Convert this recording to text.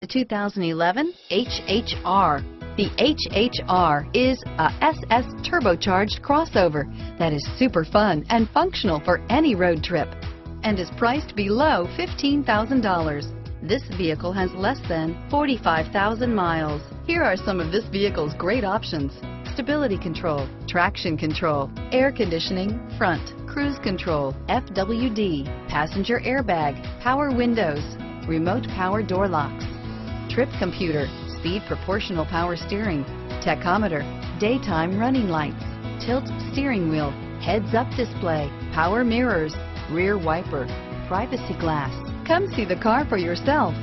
The 2011 HHR. The HHR is a SS turbocharged crossover that is super fun and functional for any road trip and is priced below $15,000. This vehicle has less than 45,000 miles. Here are some of this vehicle's great options: stability control, traction control, air conditioning, front, cruise control, FWD, passenger airbag, power windows, remote power door locks, trip computer, speed proportional power steering, tachometer, daytime running lights, tilt steering wheel, heads-up display, power mirrors, rear wiper, privacy glass. Come see the car for yourself.